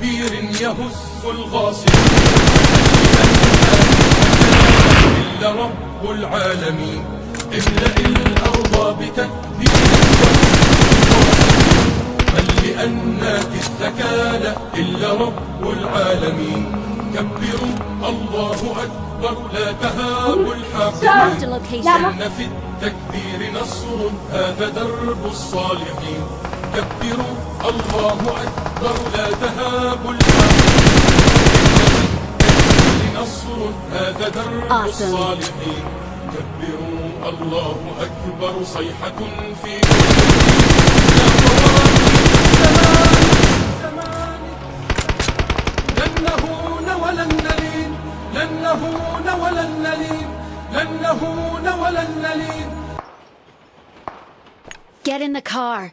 بتكبير يهز الغاصب إلا رب العالمين. املأ الأرض بتكبير من لأنات الثكالى إلا رب العالمين. كبروا الله أكبر لا تهابوا الحاكمين. إن في التكبير نصر هذا درب الصالحين. كبروا الله أكبر لا تهابوا الحاكمين. نصر هذا درب الصالحين. كبروا الله أكبر صيحة في لن نهون ولن نلين، لن نهون ولن نلين، لن نهون ولن نلين. Get in the car.